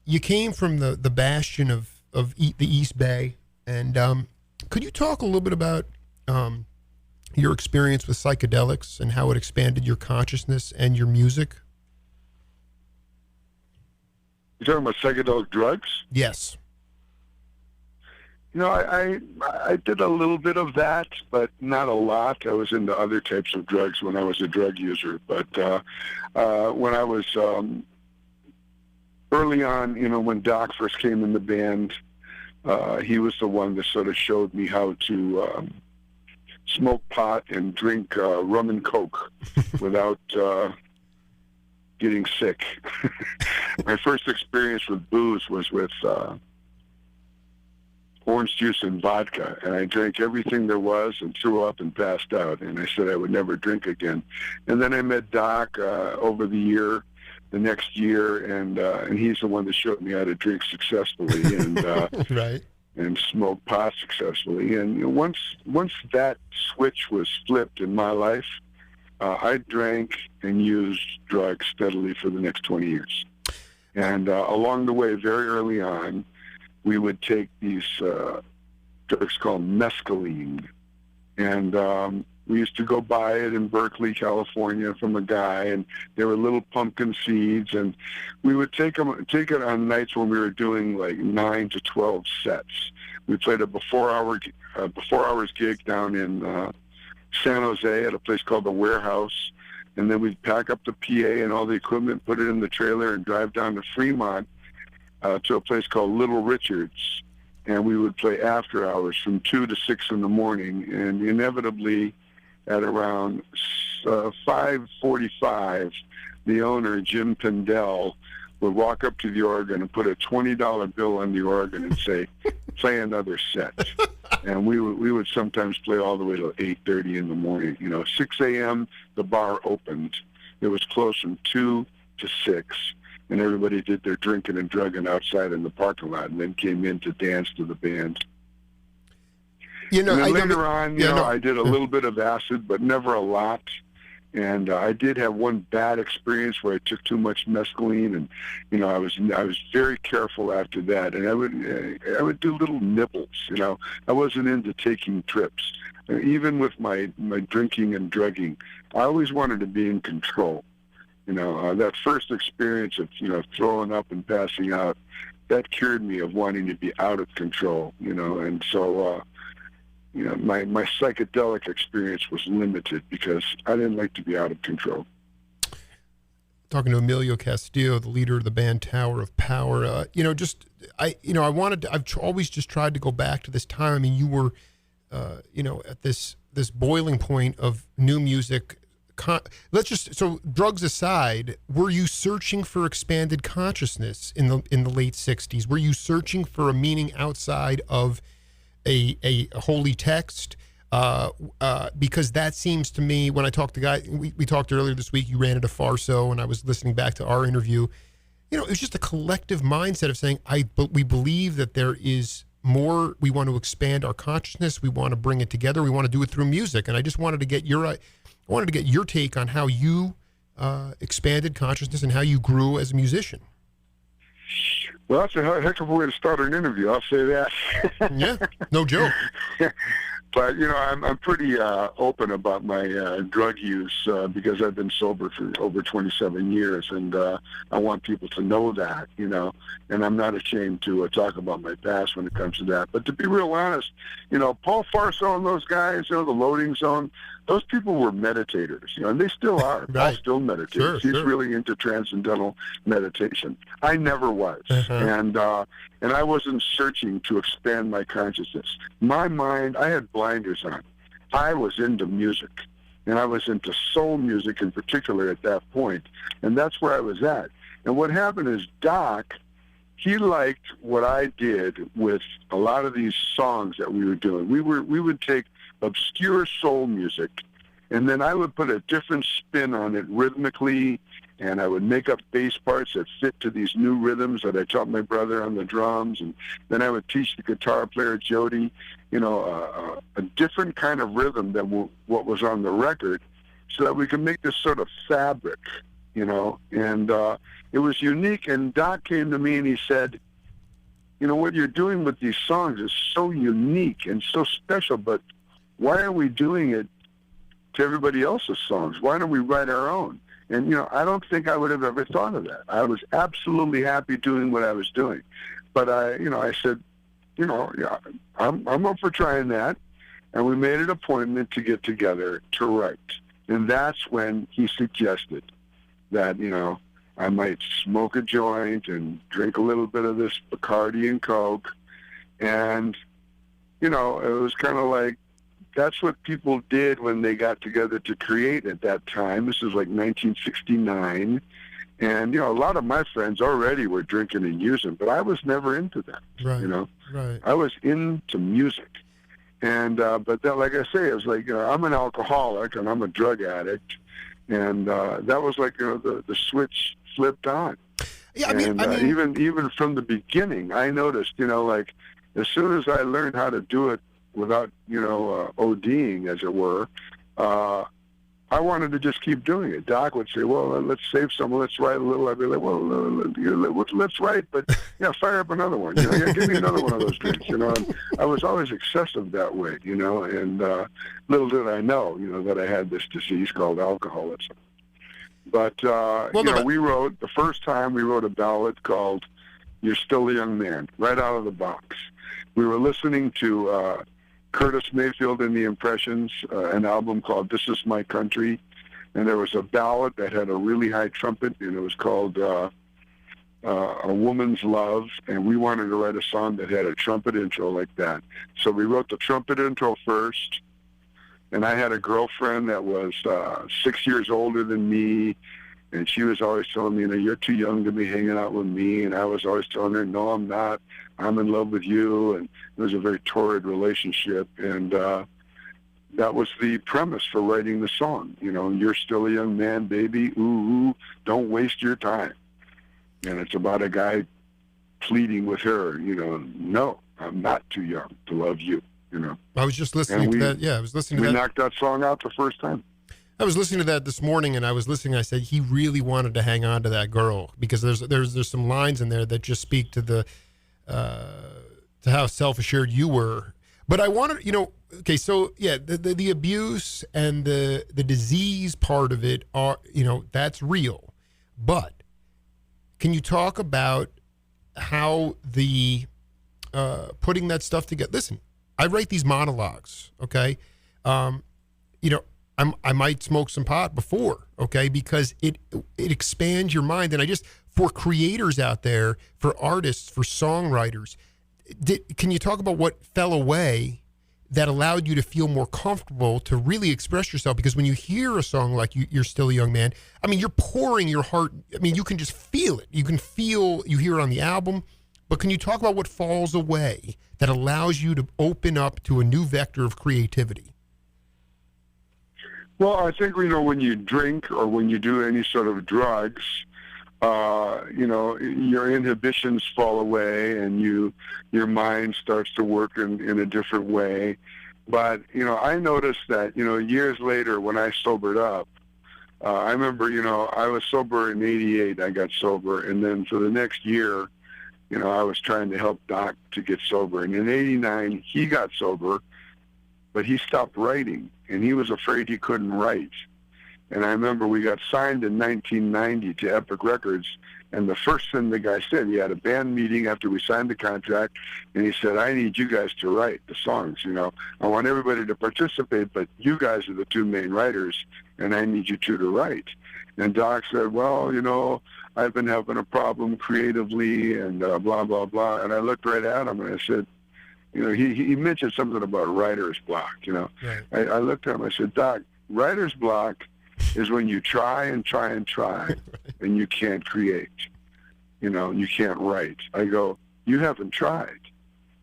you came from the bastion of the East Bay, and could you talk a little bit about your experience with psychedelics and how it expanded your consciousness and your music? You're talking about psychedelic drugs? Yes. You know, I did a little bit of that, but not a lot. I was into other types of drugs when I was a drug user. But when I was early on, you know, when Doc first came in the band, he was the one that sort of showed me how to smoke pot and drink rum and Coke without getting sick. My first experience with booze was with orange juice and vodka, and I drank everything there was and threw up and passed out, and I said I would never drink again. And then I met Doc over the next year, and he's the one that showed me how to drink successfully and right. and smoke pot successfully. And you know, once that switch was flipped in my life, I drank and used drugs steadily for the next 20 years. And along the way, very early on, we would take these drugs called mescaline. And we used to go buy it in Berkeley, California from a guy, and they were little pumpkin seeds. And we would take it on nights when we were doing like 9 to 12 sets. We played a before hours gig down in San Jose at a place called The Warehouse. And then we'd pack up the PA and all the equipment, put it in the trailer, and drive down to Fremont to a place called Little Richard's. And we would play after hours from 2 to 6 in the morning. And inevitably, at around 5:45, the owner, Jim Pindell, would walk up to the organ and put a $20 bill on the organ and say, "Play another set." And we would sometimes play all the way to 8:30 in the morning. You know, 6 a.m., the bar opened. It was closed from 2 to 6, and everybody did their drinking and drugging outside in the parking lot and then came in to dance to the band. You know, and then later on, I did a little bit of acid, but never a lot. And I did have one bad experience where I took too much mescaline, and you know, I was very careful after that. And I would do little nibbles. You know, I wasn't into taking trips. Even with my drinking and drugging, I always wanted to be in control. You know, that first experience of throwing up and passing out, that cured me of wanting to be out of control. You know, and so. My psychedelic experience was limited because I didn't like to be out of control. Talking to Emilio Castillo, the leader of the band Tower of Power, I've always just tried to go back to this time. I mean, you were, at this boiling point of new music. So drugs aside, were you searching for expanded consciousness in the late 60s? Were you searching for a meaning outside of a holy text, because that seems to me, when I talked to guys, we talked earlier this week, you ran into Farso, and I was listening back to our interview. It was just a collective mindset of saying, we believe that there is more. We want to expand our consciousness. We want to bring it together. We want to do it through music. And I just wanted to get your take on how you expanded consciousness and how you grew as a musician. Well, that's a heck of a way to start an interview, I'll say that. Yeah, no joke. But, I'm pretty open about my drug use because I've been sober for over 27 years, and I want people to know that, and I'm not ashamed to talk about my past when it comes to that. But to be real honest, Paul Farso and those guys, the Loading Zone, those people were meditators, and they still are. Right. Paul still meditates. Sure, He's really into transcendental meditation. I never was. Uh-huh. And I wasn't searching to expand my consciousness. My mind, I had blinders on. I was into music, and I was into soul music in particular at that point, and that's where I was at. And what happened is Doc, he liked what I did with a lot of these songs that we were doing. We would take obscure soul music, and then I would put a different spin on it rhythmically, and I would make up bass parts that fit to these new rhythms that I taught my brother on the drums, and then I would teach the guitar player Jody, a different kind of rhythm than what was on the record, so that we could make this sort of fabric, and it was unique. And Doc came to me and he said, what you're doing with these songs is so unique and so special, but why are we doing it to everybody else's songs? Why don't we write our own? And, I don't think I would have ever thought of that. I was absolutely happy doing what I was doing. But I said, yeah, I'm up for trying that. And we made an appointment to get together to write. And that's when he suggested that, I might smoke a joint and drink a little bit of this Bacardi and Coke. And, it was kind of like, that's what people did when they got together to create at that time. This is like 1969. And, a lot of my friends already were drinking and using, but I was never into that, Right. I was into music. And, but that, like I say, it was like, I'm an alcoholic and I'm a drug addict. And that was like, the switch flipped on. Yeah, even from the beginning, I noticed, like, as soon as I learned how to do it without, ODing, as it were, I wanted to just keep doing it. Doc would say, well, let's save some, let's write a little. I'd be like, well, let's write, but, fire up another one. Give me another one of those drinks, And I was always excessive that way, and little did I know, that I had this disease called alcoholism. But, the first time we wrote a ballad called You're Still a Young Man, right out of the box. We were listening to Curtis Mayfield and the Impressions, an album called This Is My Country, and there was a ballad that had a really high trumpet, and it was called A Woman's Love, and we wanted to write a song that had a trumpet intro like that. So we wrote the trumpet intro first, and I had a girlfriend that was 6 years older than me, and she was always telling me, you're too young to be hanging out with me, and I was always telling her, no, I'm not. I'm in love with you, and it was a very torrid relationship, and that was the premise for writing the song. You're still a young man, baby, ooh, don't waste your time. And it's about a guy pleading with her, no, I'm not too young to love you, I was just listening to that. Yeah, I was listening to that. We knocked that song out the first time. I was listening to that this morning, and I said he really wanted to hang on to that girl, because there's some lines in there that just speak to the to how self-assured you were. But I wanted, okay, so yeah, the abuse and the disease part of it are, that's real. But can you talk about how the putting that stuff together? Listen, I write these monologues, okay? I might smoke some pot before, okay, because it expands your mind. And for creators out there, for artists, for songwriters, can you talk about what fell away that allowed you to feel more comfortable to really express yourself? Because when you hear a song like You're Still a Young Man, you're pouring your heart. You can just feel it. You hear it on the album. But can you talk about what falls away that allows you to open up to a new vector of creativity? Well, I think, when you drink or when you do any sort of drugs, your inhibitions fall away and your mind starts to work in a different way. But, I noticed that, years later when I sobered up, I remember, I was sober in 88, I got sober. And then for the next year, I was trying to help Doc to get sober. And in 89, he got sober, but he stopped writing. And he was afraid he couldn't write. And I remember we got signed in 1990 to Epic Records, and the first thing the guy said, he had a band meeting after we signed the contract, and he said, I need you guys to write the songs, I want everybody to participate, but you guys are the two main writers, and I need you two to write. And Doc said, well, I've been having a problem creatively, and blah, blah, blah. And I looked right at him, and I said, he mentioned something about writer's block, Right. I looked at him, I said, Doc, writer's block is when you try and try and try and you can't create, you can't write. I go, you haven't tried,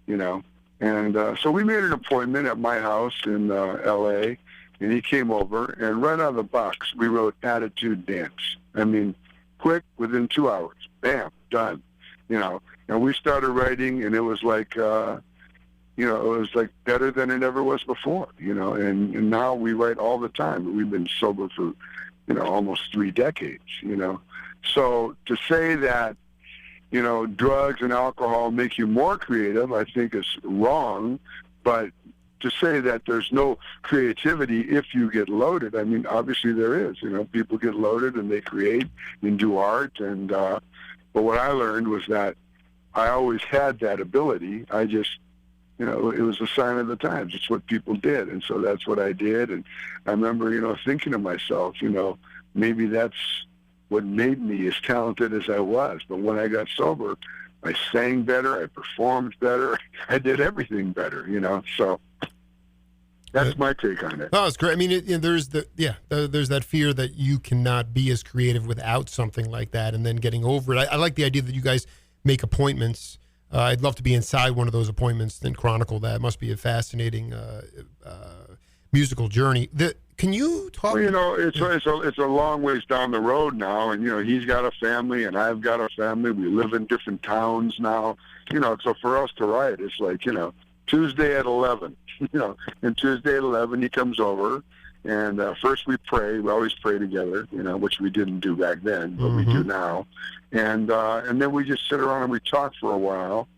And so we made an appointment at my house in L.A., and he came over, and right out of the box, we wrote Attitude Dance. Quick, within 2 hours, bam, done, And we started writing, and it was like, it was like better than it ever was before, and now we write all the time. We've been sober for almost 3 decades, So to say that, drugs and alcohol make you more creative, I think is wrong. But to say that there's no creativity if you get loaded, I mean, obviously there is. People get loaded and they create and do art. And but what I learned was that I always had that ability. I just, it was a sign of the times. It's what people did. And so that's what I did. And I remember, thinking to myself, maybe that's what made me as talented as I was. But when I got sober, I sang better, I performed better, I did everything better, So that's my take on it. Oh, it's great. I mean, there's there's that fear that you cannot be as creative without something like that, and then getting over it. I like the idea that you guys make appointments. I'd love to be inside one of those appointments and chronicle that. It must be a fascinating musical journey. Can you talk? Well, it's a long ways down the road now, and he's got a family and I've got a family. We live in different towns now, So for us to write, it's like Tuesday at 11, and Tuesday at 11 he comes over, and first we pray. We always pray together, which we didn't do back then, but we do now, and then we just sit around and we talk for a while,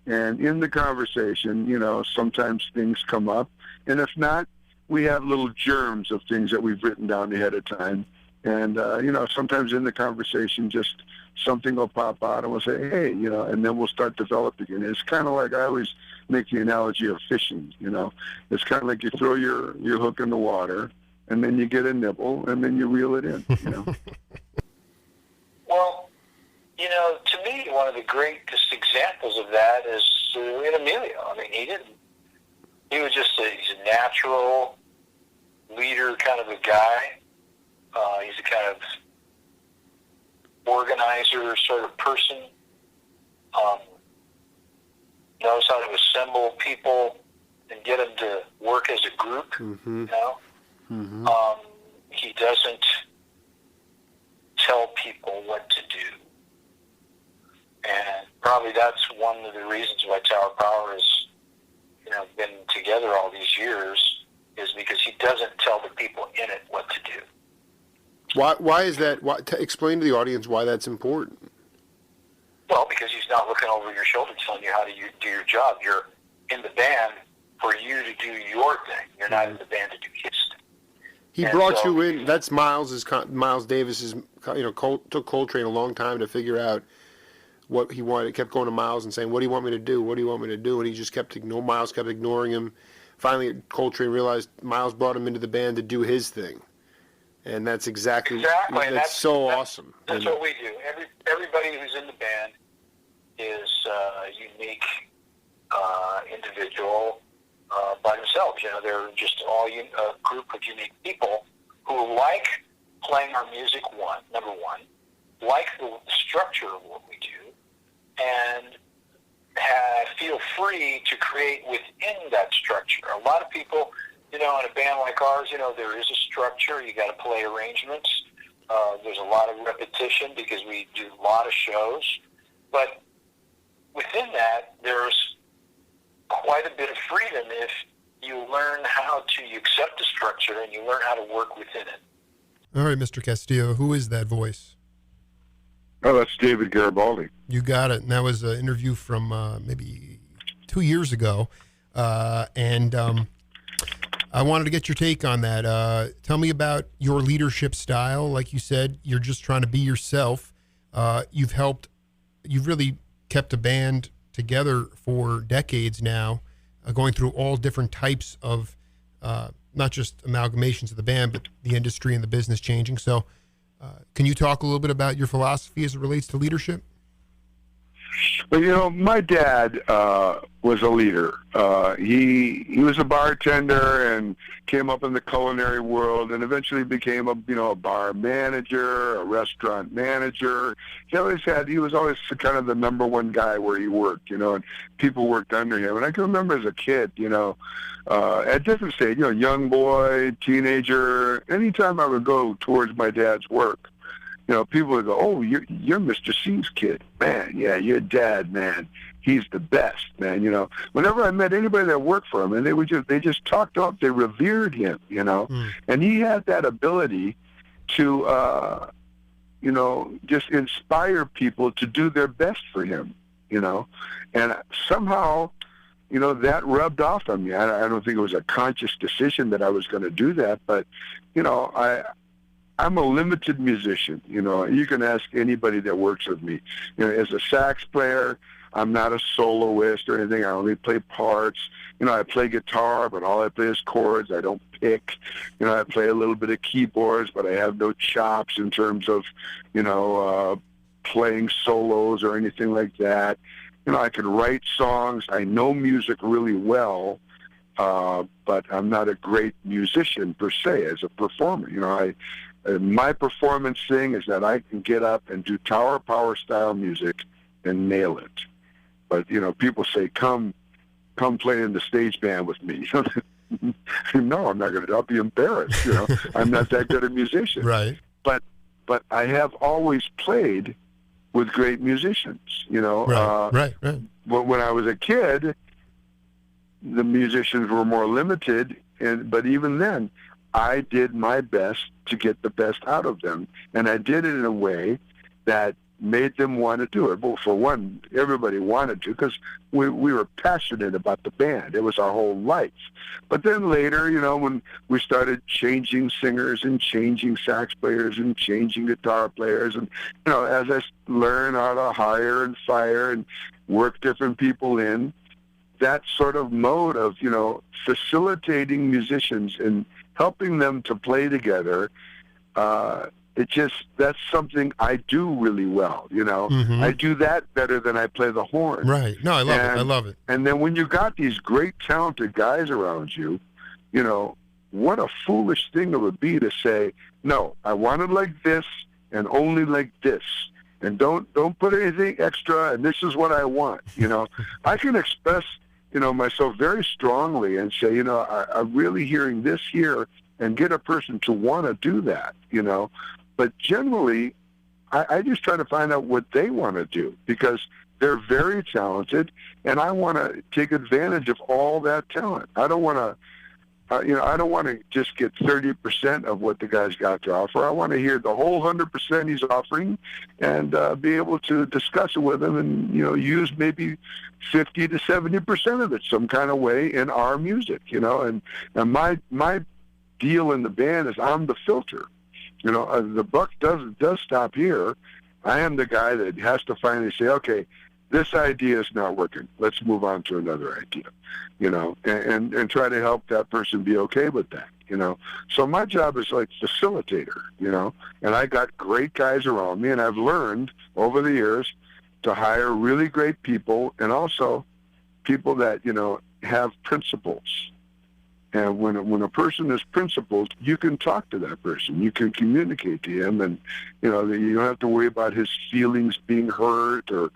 and in the conversation, sometimes things come up, and if not, we have little germs of things that we've written down ahead of time. And, sometimes in the conversation, just something will pop out and we'll say, hey, and then we'll start developing it. It's kind of like I always make the analogy of fishing, It's kind of like you throw your hook in the water and then you get a nibble and then you reel it in, Well, to me, one of the greatest examples of that is in Emilio. I mean, he was just he's a natural leader kind of a guy. He's a kind of organizer sort of person. Knows how to assemble people and get them to work as a group. He doesn't tell people what to do. And probably that's one of the reasons why Tower Power has been together all these years, is because he doesn't tell the people in it what to do. Why is that? Explain to the audience why that's important. Well, because he's not looking over your shoulder telling you how to do your job. You're in the band for you to do your thing. You're not in the band to do his thing. He brought you in. That's Miles Davis's. Took Coltrane a long time to figure out what he wanted. He kept going to Miles and saying, "What do you want me to do? What do you want me to do?" And he just Miles kept ignoring him. Finally, Coltrane realized Miles brought him into the band to do his thing, and that's exactly. That's so awesome. That's what we do. Everybody who's in the band is a unique individual by themselves. They're just all a group of unique people who like playing our music. Number one, like the structure of what we do, and feel free to create within that structure. A lot of people, in a band like ours, there is a structure. You got to play arrangements. There's a lot of repetition because we do a lot of shows. But within that, there's quite a bit of freedom if you learn you accept the structure and you learn how to work within it. All right, Mr. Castillo, who is that voice? Oh, that's David Garibaldi. You got it. And that was an interview from maybe 2 years ago. And I wanted to get your take on that. Tell me about your leadership style. Like you said, you're just trying to be yourself. You've really kept a band together for decades now, going through all different types of, not just amalgamations of the band, but the industry and the business changing. So can you talk a little bit about your philosophy as it relates to leadership? Well, my dad was a leader. He was a bartender and came up in the culinary world, and eventually became a bar manager, a restaurant manager. He was always kind of the number one guy where he worked, and people worked under him. And I can remember as a kid, at different stages, young boy, teenager, anytime I would go towards my dad's work, people would go, "Oh, you're Mr. C's kid, man. Yeah, your dad, man. He's the best, man." Whenever I met anybody that worked for him, and they just talked up, they revered him, and he had that ability, to, just inspire people to do their best for him, and somehow, that rubbed off on me. I don't think it was a conscious decision that I was going to do that, but, I'm a limited musician. You can ask anybody that works with me. As a sax player, I'm not a soloist or anything. I only play parts. I play guitar, but all I play is chords. I don't pick. I play a little bit of keyboards, but I have no chops in terms of, playing solos or anything like that. I can write songs. I know music really well, but I'm not a great musician per se as a performer. My performance thing is that I can get up and do Tower Power style music and nail it. But, people say, come play in the stage band with me. No, I'm not going to. I'll be embarrassed. I'm not that good a musician. Right. But I have always played with great musicians. Right. When I was a kid, the musicians were more limited, but even then, I did my best to get the best out of them, and I did it in a way that made them want to do it. Well, for one, everybody wanted to because we were passionate about the band. It was our whole life. But then later, when we started changing singers and changing sax players and changing guitar players, and, as I learned how to hire and fire and work different people in, that sort of mode of, facilitating musicians and helping them to play together, that's something I do really well, Mm-hmm. I do that better than I play the horn. Right. No, I love it. And then when you got these great talented guys around you, what a foolish thing it would be to say, no, I want it like this and only like this. And don't put anything extra, and this is what I want, I can express, myself very strongly and say, I'm really hearing this here, and get a person to want to do that, But generally, I just try to find out what they want to do, because they're very talented, and I want to take advantage of all that talent. I don't want to, I don't want to just get 30% of what the guy's got to offer. I want to hear the whole 100% he's offering, and be able to discuss it with him, and use maybe 50 to 70% of it some kind of way in our music. And my deal in the band is I'm the filter. The buck does stop here. I am the guy that has to finally say, okay, this idea is not working. Let's move on to another idea, and try to help that person be okay with that, So my job is like facilitator, and I got great guys around me, and I've learned over the years to hire really great people, and also people that, have principles. And when a person is principled, you can talk to that person. You can communicate to him, and you don't have to worry about his feelings being hurt or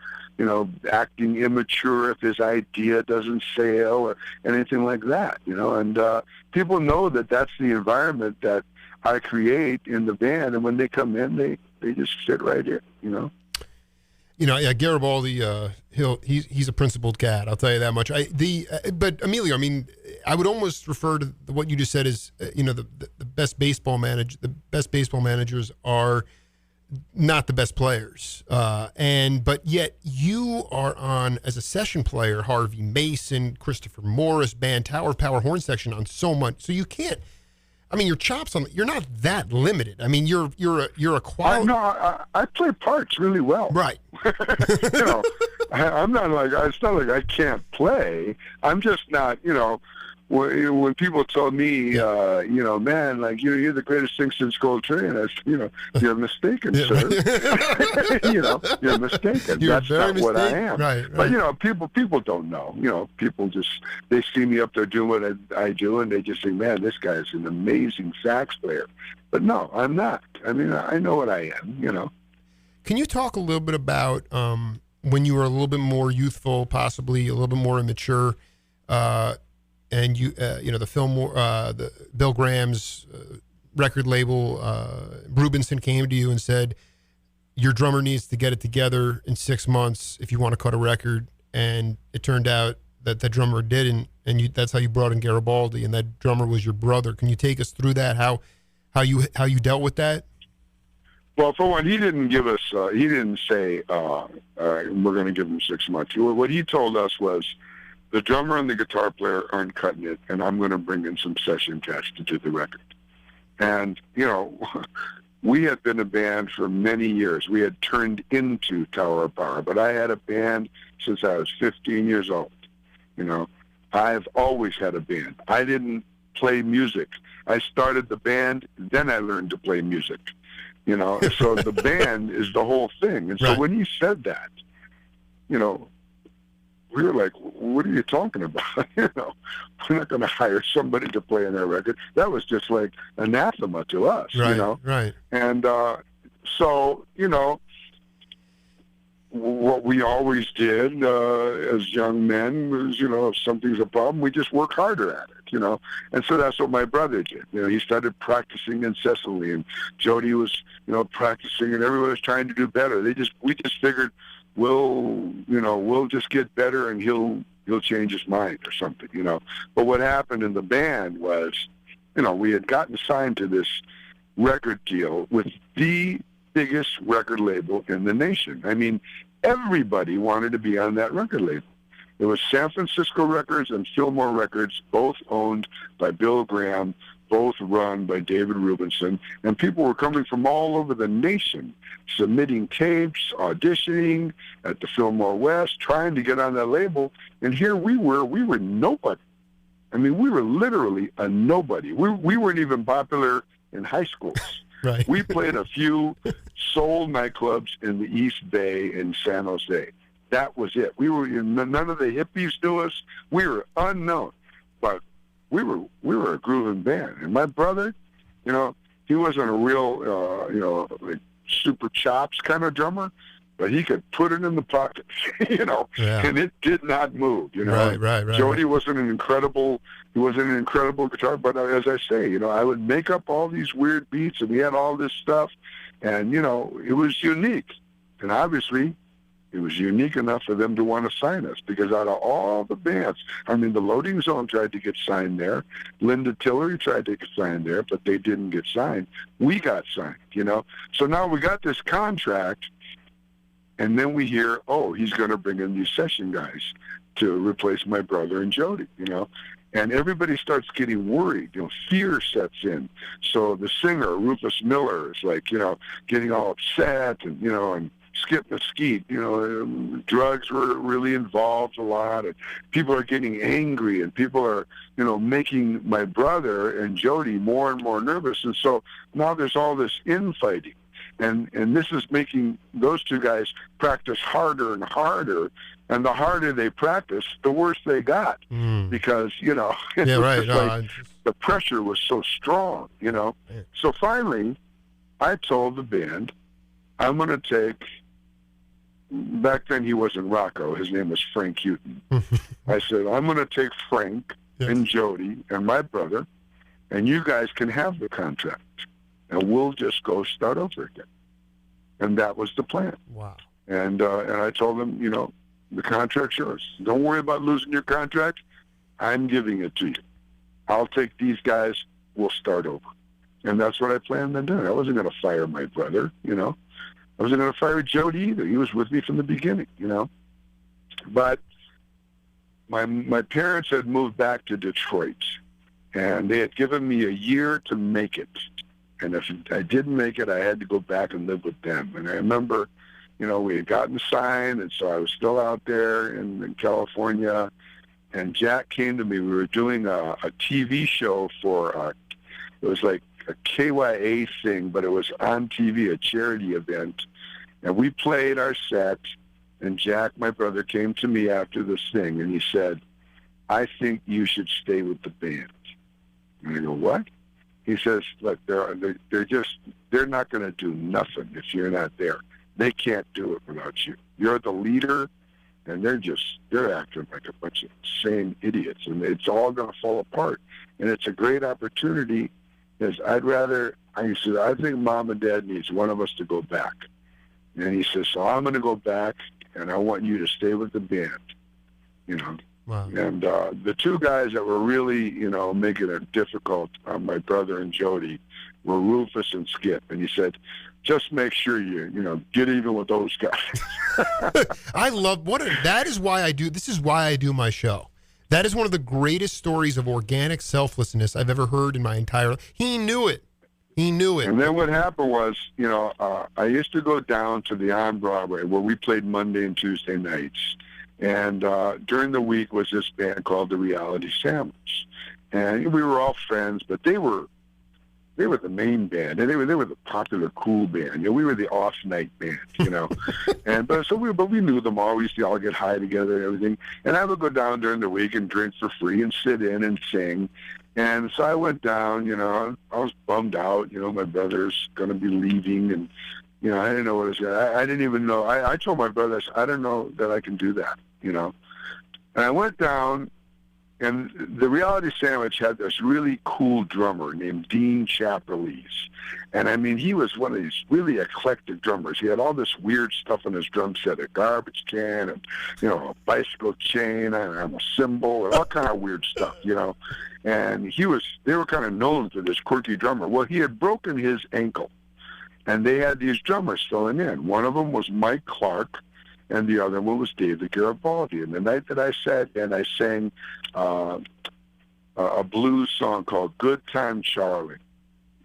acting immature if his idea doesn't sail or anything like that. And people know that that's the environment that I create in the band, and when they come in, they just sit right here. Yeah, Garibaldi, he's a principled cat. I'll tell you that much. But Emilio, I would almost refer to what you just said as, the best baseball the best baseball managers are not the best players, but yet you are on as a session player, Harvey Mason, Christopher Morris band, Tower Power horn section on so much, so you can't. Your chops you're not that limited. You're a quality. I play parts really well. Right. I'm not like, it's not like I can't play. I'm just not, when people told me, man, like, you're the greatest thing since Coltrane, I said, you're mistaken, sir. You're mistaken. That's not what I am. Right. But, people don't know. People just, they see me up there doing what I do, and they just think, man, this guy is an amazing sax player. But no, I'm not. I know what I am, Can you talk a little bit about when you were a little bit more youthful, possibly a little bit more immature, and the Fillmore, the Bill Graham's record label, Rubinson came to you and said, your drummer needs to get it together in 6 months if you want to cut a record, and it turned out that the drummer didn't, and that's how you brought in Garibaldi, and that drummer was your brother. Can you take us through that? How you dealt with that? Well, for one, he didn't give us. He didn't say we're going to give him 6 months. What he told us was the drummer and the guitar player aren't cutting it, and I'm going to bring in some session cats to do the record. And we had been a band for many years. We had turned into Tower of Power, but I had a band since I was 15 years old. I've always had a band. I didn't play music. I started the band, then I learned to play music. So the band is the whole thing. And so Right. when he said that, we were like, what are you talking about? We're not going to hire somebody to play on our record. That was just like anathema to us, Right. Right. And so, what we always did as young men was, if something's a problem, we just work harder at it, And so that's what my brother did. He started practicing incessantly, and Jody was, practicing, and everyone was trying to do better. We just figured, we'll just get better, and he'll change his mind or something, But what happened in the band was, we had gotten signed to this record deal with the biggest record label in the nation. I mean, everybody wanted to be on that record label. It was San Francisco Records and Fillmore Records, both owned by Bill Graham, both run by David Rubinson, and people were coming from all over the nation, submitting tapes, auditioning at the Fillmore West, trying to get on that label, and here we were nobody. I mean, we were literally a nobody. We weren't even popular in high schools. Right. We played a few soul nightclubs in the East Bay in San Jose. That was it. We were none of the hippies knew us. We were unknown, but we were a grooving band. And my brother, he wasn't a real, like super chops kind of drummer, but he could put it in the pocket, and it did not move. Right. Jody wasn't an incredible. He wasn't an incredible guitar, but as I say, I would make up all these weird beats, and we had all this stuff, and it was unique, and obviously, it was unique enough for them to want to sign us, because out of all the bands, I mean, the Loading Zone tried to get signed there, Linda Tillery tried to get signed there, but they didn't get signed. We got signed, So now we got this contract, and then we hear, he's going to bring in these session guys to replace my brother and Jody, And everybody starts getting worried. Fear sets in. So the singer, Rufus Miller, is like, getting all upset and Skip Mesquite, drugs were really involved a lot, and people are getting angry, and people are, making my brother and Jody more and more nervous. And so now there's all this infighting. And this is making those two guys practice harder and harder. And the harder they practice, the worse they got. Because, the pressure was so strong, So finally, I told the band, I'm going to take, back then he wasn't Rocco, his name was Frank Houghton. I said, I'm going to take Frank and Jody and my brother, and you guys can have the contract. And we'll just go start over again. And that was the plan. Wow. And I told them, the contract's yours. Don't worry about losing your contract. I'm giving it to you. I'll take these guys. We'll start over. And that's what I planned on doing. I wasn't going to fire my brother, I wasn't going to fire Jody either. He was with me from the beginning, But my parents had moved back to Detroit, and they had given me a year to make it. And if I didn't make it, I had to go back and live with them. And I remember, we had gotten signed, and so I was still out there in California. And Jack came to me. We were doing a TV show for, it was like a KYA thing, but it was on TV, a charity event. And we played our set, and Jack, my brother, came to me after this thing, and he said, I think you should stay with the band. And I go, what? He says, look, they're not going to do nothing if you're not there. They can't do it without you. You're the leader, and they're acting like a bunch of insane idiots, and it's all going to fall apart. And it's a great opportunity, because I said, I think Mom and Dad needs one of us to go back. And he says, so I'm going to go back, and I want you to stay with the band, Wow. And the two guys that were really, making it difficult on my brother and Jody were Rufus and Skip. And he said, just make sure you get even with those guys. I love that is why I do. This is why I do my show. That is one of the greatest stories of organic selflessness I've ever heard in my entire life. He knew it. He knew it. And then what happened was, I used to go down to the on Broadway where we played Monday and Tuesday nights. And during the week was this band called the Reality Sandwich. And we were all friends, but they were the main band, and they were the popular cool band. We were the off night band, but we knew them all. We used to all get high together and everything. And I would go down during the week and drink for free and sit in and sing. And so I went down. I was bummed out. My brother's going to be leaving, and I didn't know what it was. I didn't even know. I told my brother, I don't know that I can do that. And I went down. And the Reality Sandwich had this really cool drummer named Dean Chaparlees. And, I mean, he was one of these really eclectic drummers. He had all this weird stuff on his drum set, a garbage can, and, a bicycle chain, and a cymbal, and all kind of weird stuff, And they were kind of known for this quirky drummer. Well, he had broken his ankle, and they had these drummers filling in. One of them was Mike Clark, and the other one was David Garibaldi. And the night that I sat and I sang a blues song called Good Time Charlie,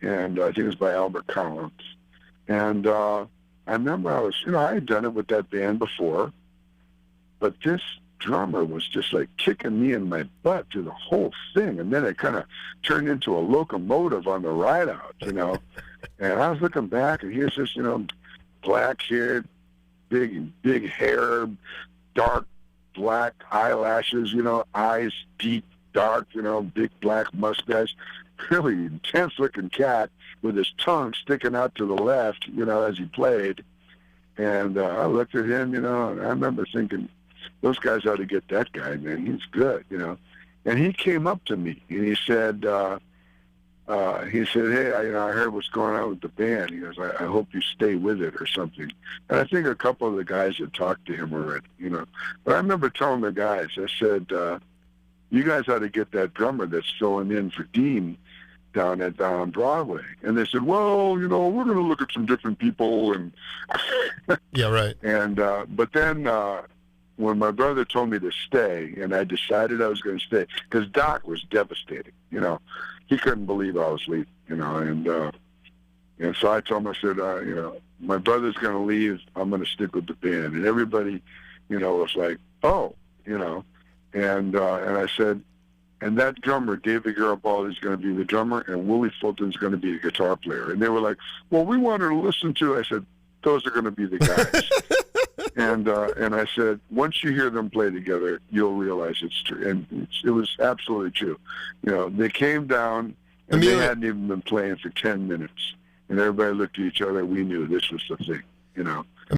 and I think it was by Albert Collins. And I remember I had done it with that band before, but this drummer was just like kicking me in my butt through the whole thing. And then it kind of turned into a locomotive on the ride out, And I was looking back, and here's this, black-haired, big hair, dark black eyelashes, eyes deep dark, big black mustache, really intense looking cat with his tongue sticking out to the left, as he played. And I looked at him, and I remember thinking, those guys ought to get that guy, man. He's good, And he came up to me and he said, hey, I heard what's going on with the band. He goes, I hope you stay with it or something. And I think a couple of the guys had talked to him already, But I remember telling the guys, I said, you guys ought to get that drummer that's filling in for Dean down on Broadway. And they said, well, we're going to look at some different people. And yeah, right. And but then when my brother told me to stay, and I decided I was going to stay, because Doc was devastated, He couldn't believe I was leaving, and so I told him, I said, my brother's going to leave. I'm going to stick with the band. And everybody, was like, oh, and I said, and that drummer, David Garibaldi, is going to be the drummer, and Willie Fulton's going to be the guitar player. And they were like, well, we wanted to listen to. I said, those are going to be the guys. And I said, once you hear them play together, you'll realize it's true. And it was absolutely true. They came down, and Emilio, they hadn't even been playing for 10 minutes. And everybody looked at each other. We knew this was the thing,